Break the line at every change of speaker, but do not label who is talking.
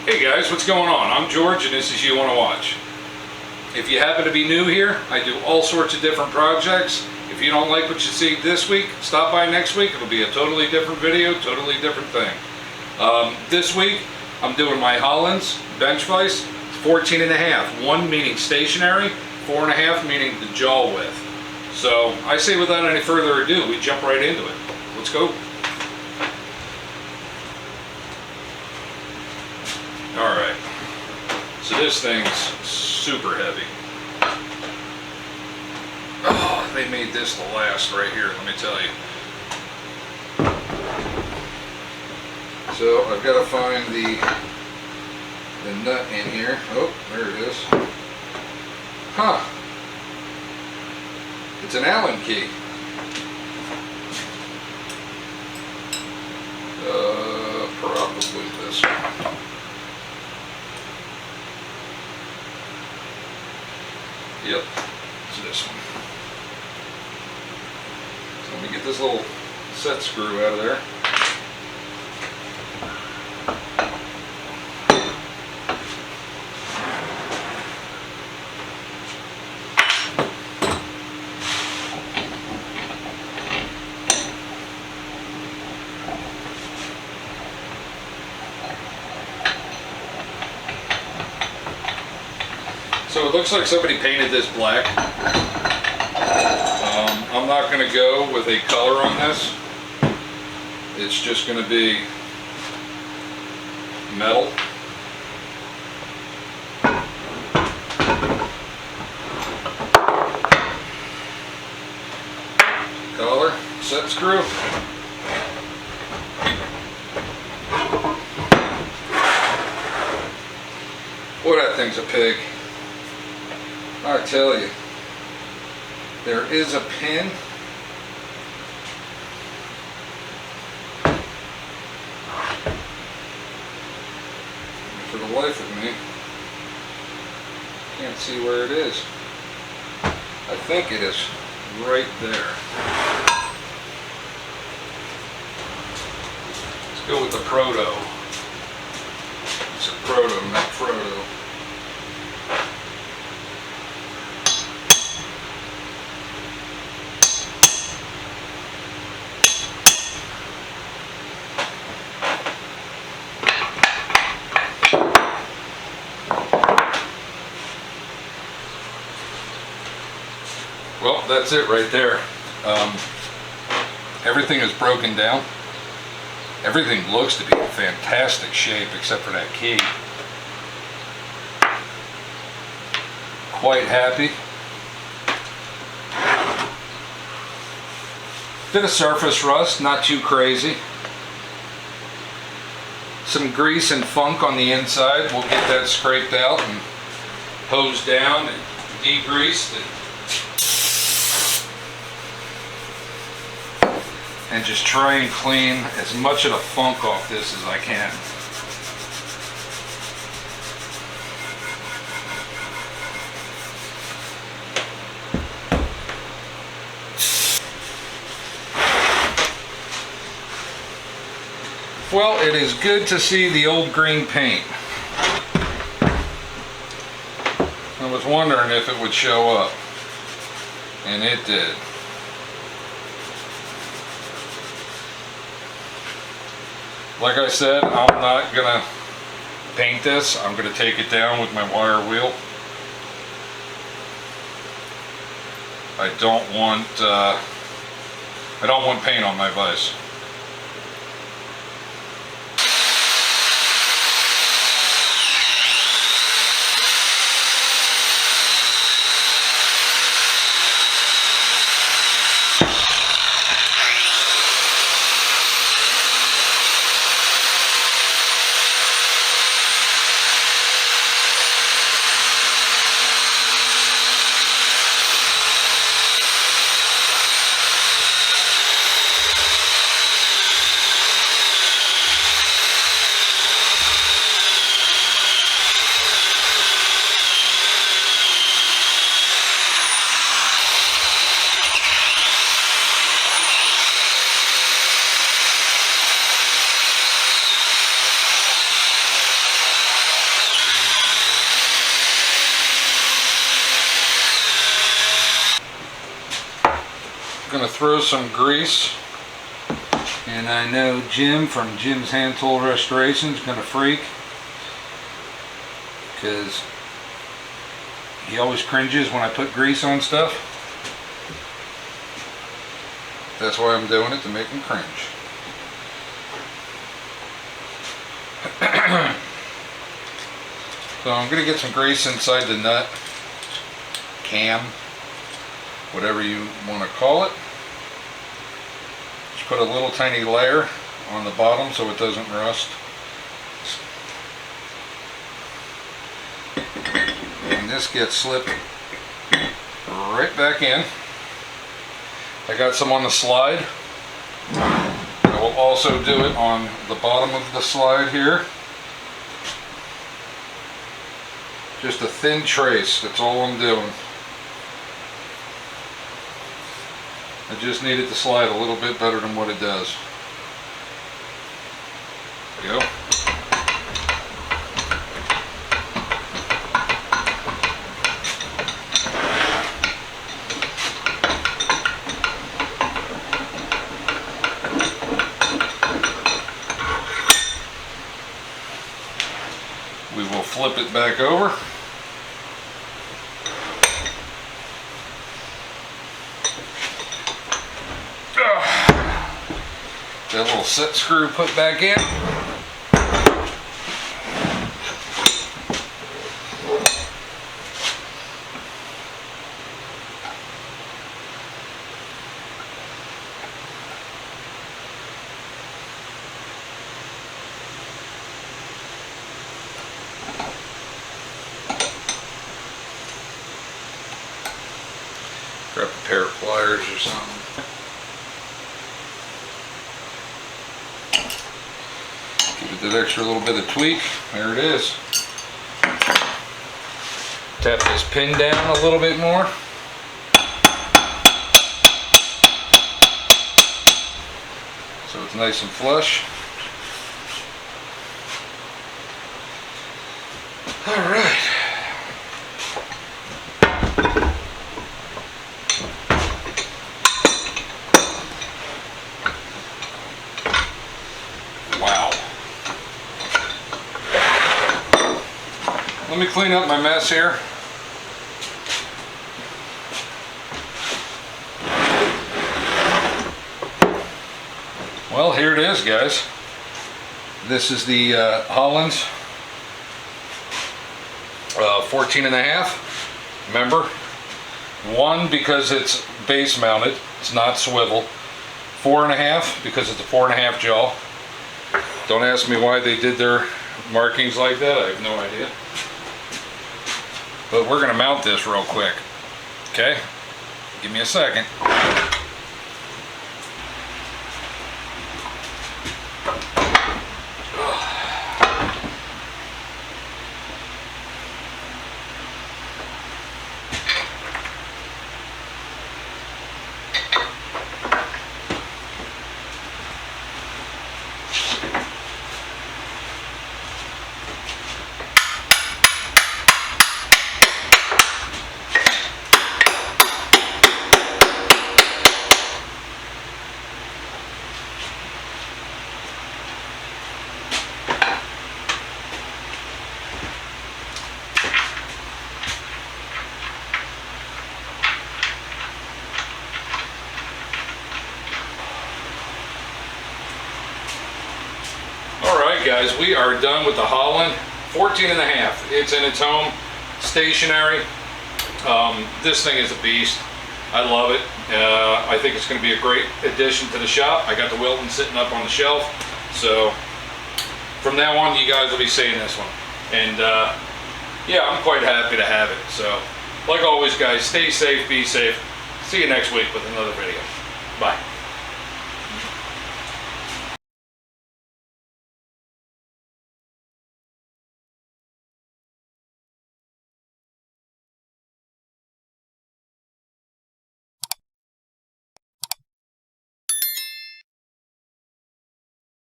Hey guys, what's going on? I'm George and this is You Wanna Watch. If you happen to be new here, I do all sorts of different projects. If you don't like what you see this week, stop by next week. It'll be a totally different video, totally different thing. This week, I'm doing my Hollands bench vise, 14.5. 1 meaning stationary, 4.5 meaning the jaw width. So I say without any further ado, we jump right into it. Let's go. Alright, so this thing's super heavy. Oh, they made this the last right here, let me tell you. So I've got to find the nut in here. Oh, there it is. Huh. It's an Allen key. Probably this one. Yep, it's this one. So let me get this little set screw out of there. So it looks like somebody painted this black. I'm not going to go with a color on this. It's just going to be metal. Color, set screw. Boy, that thing's a pig. I tell you, there is a pin. For the life of me, can't see where it is. I think it is right there. Let's go with the proto. It's a proto, not proto. Well, that's it right there. Everything is broken down. Everything looks to be in fantastic shape except for that key. Quite happy. Bit of surface rust, not too crazy. Some grease and funk on the inside. We'll get that scraped out and hosed down and degreased and just try and clean as much of the funk off this as I can. Well, it is good to see the old green paint. I was wondering if it would show up, and it did. Like I said, I'm not gonna paint this. I'm gonna take it down with my wire wheel. I don't want paint on my vise. throw some grease. And I know Jim from Jim's Hand Tool Restoration is going to freak, because he always cringes when I put grease on stuff. That's why I'm doing it, to make him cringe. So I'm going to get some grease inside the nut, cam, whatever you want to call it. Just put a little tiny layer on the bottom so it doesn't rust. And this gets slipped right back in. I got some on the slide. I will also do it on the bottom of the slide here. Just a thin trace, that's all I'm doing. I just need it to slide a little bit better than what it does. There we go. We will flip it back over. That little set screw put back in. Grab a pair of pliers or something. Give it that extra little bit of tweak. There it is. Tap this pin down a little bit more. So it's nice and flush. All right. Let me clean up my mess here. Well, here it is, guys. This is the Hollands 14.5. Remember, 1 because it's base mounted, it's not swivel. 4.5 because it's a 4.5 jaw. Don't ask me why they did their markings like that, I have no idea. But we're going to mount this real quick. Okay? Give me a second. Guys, we are done with the Holland 14.5. It's in its home, stationary. This thing is a beast. I love it. I think it's going to be a great addition to the shop. I got the Wilton sitting up on the shelf, so from now on you guys will be seeing this one. And yeah, I'm quite happy to have it. So like always, guys, stay safe, be safe. See you next week with another video. Bye.